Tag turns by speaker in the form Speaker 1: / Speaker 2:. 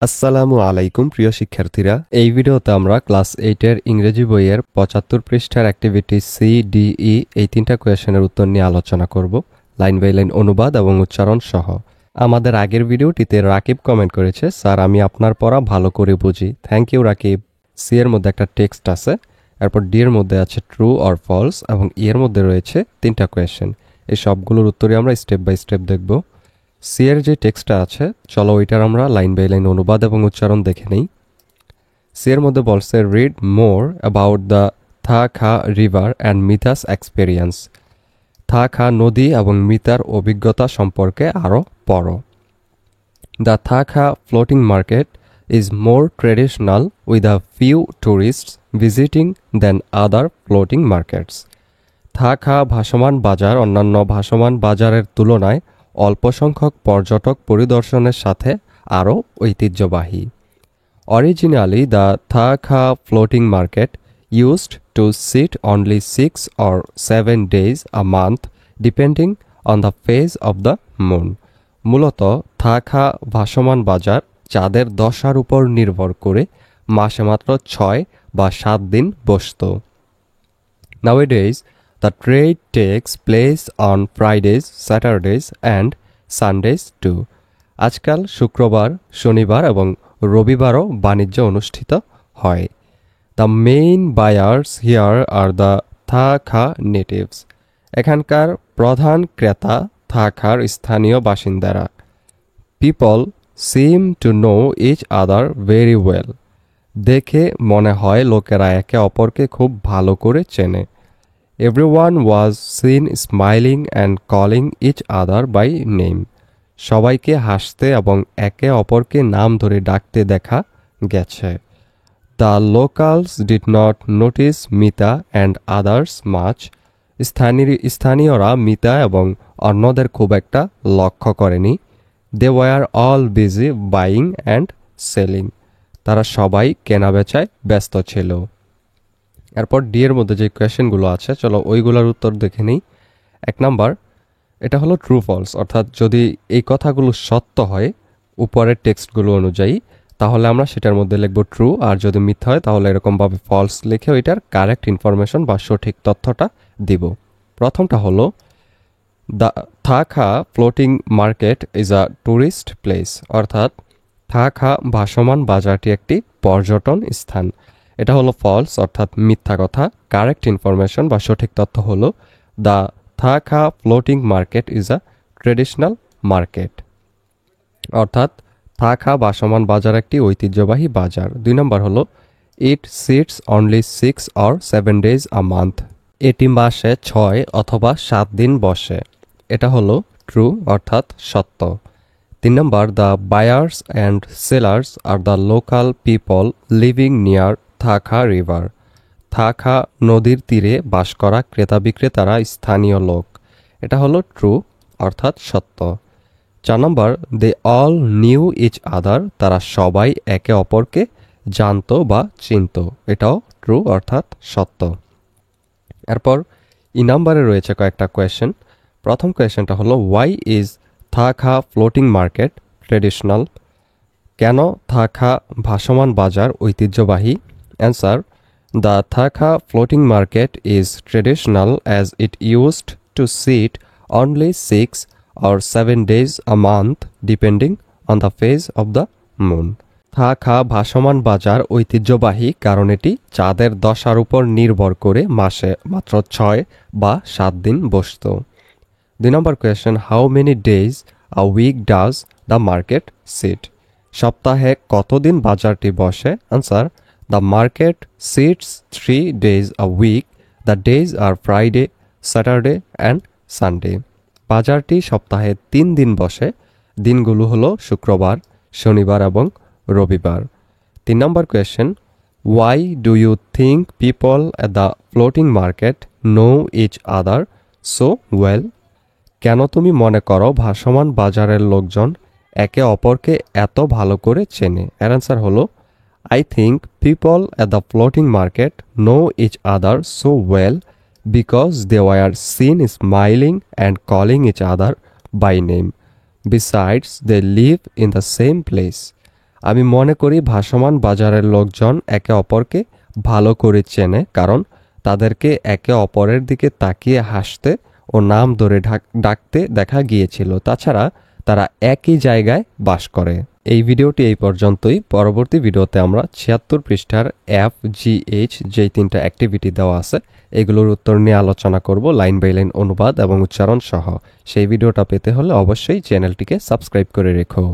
Speaker 1: আসসালামু আলাইকুম প্রিয় শিক্ষার্থীরা, এই ভিডিওতে আমরা ক্লাস 8 এর ইংরেজি বইয়ের 75 পৃষ্ঠার অ্যাক্টিভিটি সি ডি ই এই তিনটা কোয়েশনের উত্তর নিয়ে আলোচনা করব, লাইন বাই লাইন অনুবাদ এবং উচ্চারণ সহ। আমাদের আগের ভিডিওটিতে রাকিব কমেন্ট করেছে, স্যার আমি আপনার পড়া ভালো করে বুঝি। Thank you Rakib. সি এর মধ্যে একটা টেক্সট আছে, এরপর ডি এর মধ্যে আছে ট্রু অর ফলস এবং ই এর মধ্যে রয়েছে তিনটা কোয়েশন। এই সবগুলোর উত্তরই আমরা স্টেপ বাই স্টেপ দেখব। সি এর যে টেক্সটটা আছে, চলো ওইটার আমরা লাইন বাই লাইন অনুবাদ এবং উচ্চারণ দেখে নেই। সি এর মধ্যে বলছে, read more about the Tha Kha river and মিথাস experience. থা খা নদী এবং মিতার অভিজ্ঞতা সম্পর্কে আরও পড়ো। The Tha Kha floating market is more traditional with a few tourists visiting than other floating markets. Tha Kha ভাসমান বাজার অন্যান্য ভাসমান বাজারের তুলনায় অল্প সংখ্যক পর্যটক পরিদর্শনের সাথে আরও ঐতিহ্যবাহী। Originally, the Tha Kha floating market used to sit only 6 or 7 days a month depending on the phase of the moon. মূলত থা খা ভাসমান বাজার চাঁদের দশার উপর নির্ভর করে মাসে মাত্র 6 বা 7 দিন বসত। Nowadays, the trade takes place on Fridays, Saturdays and Sundays too. আজকাল শুক্রবার, শনিবার এবং রবিবারও বাণিজ্য অনুষ্ঠিত হয়। The main buyers here are the Tha খা নেটিভস। এখানকার প্রধান ক্রেতা থা খার স্থানীয় বাসিন্দারা। People seem to know each other very well. দেখে মনে হয় লোকেরা একে অপরকে খুব ভালো করে চেনে। Everyone was seen smiling and calling each other by name. সবাইকে হাসতে এবং একে অপরকে নাম ধরে ডাকতে দেখা গেছে। The locals did not notice Mita and others much. স্থানীয়রা মিতা এবং অন্যদের খুব একটা লক্ষ্য করেনি। They were all busy buying and selling. তারা সবাই কেনাবেচায় ব্যস্ত ছিল। এরপর ডি এর মধ্যে যে কোয়েশ্চেনগুলো আছে, চলো ওইগুলোর উত্তর দেখে নিই। 1 নাম্বার, এটা হলো ট্রু ফলস, অর্থাৎ যদি এই কথাগুলো সত্য হয় উপরের টেক্সটগুলো অনুযায়ী, তাহলে আমরা সেটার মধ্যে লিখব ট্রু, আর যদি মিথ্যা হয় তাহলে এরকমভাবে ফলস লিখে ওইটার কারেক্ট ইনফরমেশন বা সঠিক তথ্যটা দিব। প্রথমটা হলো, the Tha Kha floating market is a tourist place, অর্থাৎ থা খা ভাসমান বাজারটি একটি পর্যটন স্থান। এটা হলো ফলস, অর্থাৎ মিথ্যা কথা। কারেক্ট ইনফরমেশন বা সঠিক তথ্য হলো, the Tha Kha floating market is a traditional market, অর্থাৎ থা খা ভাসমান বাজার একটি ঐতিহ্যবাহী বাজার। 2 নম্বর হলো, ইট seats only 6 or 7 days a month. এটি মাসে 6 অথবা 7 দিন বসে। এটা হলো ট্রু, অর্থাৎ সত্য। 3 নম্বর, the buyers and sellers are the local people living near Tha Kha river. থা খা নদীর তীরে বাস করা ক্রেতা বিক্রেতারা স্থানীয় লোক। এটা হলো ট্রু, অর্থাৎ সত্য। 4 নম্বর, they all knew each other. তারা সবাই একে অপরকে জানতো বা চিনত। এটাও ট্রু, অর্থাৎ সত্য। এরপর ই নাম্বারে রয়েছে কয়েকটা কোয়েশ্চেন। প্রথম কোয়েশ্চেনটা হলো, ওয়াই ইজ থা খা ফ্লোটিং মার্কেট ট্রেডিশনাল? কেন থা খা ভাসমান বাজার ঐতিহ্যবাহী? Answer, the Tha Kha floating market is traditional as it used to sit only 6 or 7 days a month depending on the phase of the moon. থা Kha ভাসমান বাজার ঐতিহ্যবাহী কারণ এটি চাঁদের দশার উপর নির্ভর করে মাসে মাত্র 6 বা 7 দিন বসত। 2 নম্বর question, how many days a week does the market sit? সপ্তাহে কতদিন বাজারটি বসে? Answer, the market sits 3 days a week. The days are Friday, Saturday and Sunday. বাজারটি সপ্তাহে 3 দিন বসে। দিনগুলো হলো শুক্রবার, শনিবার এবং রবিবার। 3 নম্বর question, why do you think people at the floating market know each other so well? কেন তুমি মনে করো ভাসমান বাজারের লোকজন একে অপরকে এত ভালো করে চেনে? এর অ্যান্সার হলো, I think people at the floating market know each other so well because they were seen smiling and calling each other by name. Besides, they live in the same place. আমি মনে করি ভাসমান বাজারের লোকজন একে অপরকে ভালো করে চেনে, কারণ তাদেরকে একে অপরের দিকে তাকিয়ে হাসতে ও নাম ধরে ডাকতে দেখা গিয়েছিল। তাছাড়া তারা একই জায়গায় বাস করে। এই ভিডিওটি এই পর্যন্তই। পরবর্তী ভিডিওতে আমরা ৭৬ পৃষ্ঠার FGH যেই 3টা অ্যাক্টিভিটি দেওয়া আছে এগুলোর উত্তর নিয়ে আলোচনা করব, লাইন বাই লাইন অনুবাদ এবং উচ্চারণ সহ। সেই ভিডিওটা পেতে হলে অবশ্যই চ্যানেলটিকে সাবস্ক্রাইব করে রেখো।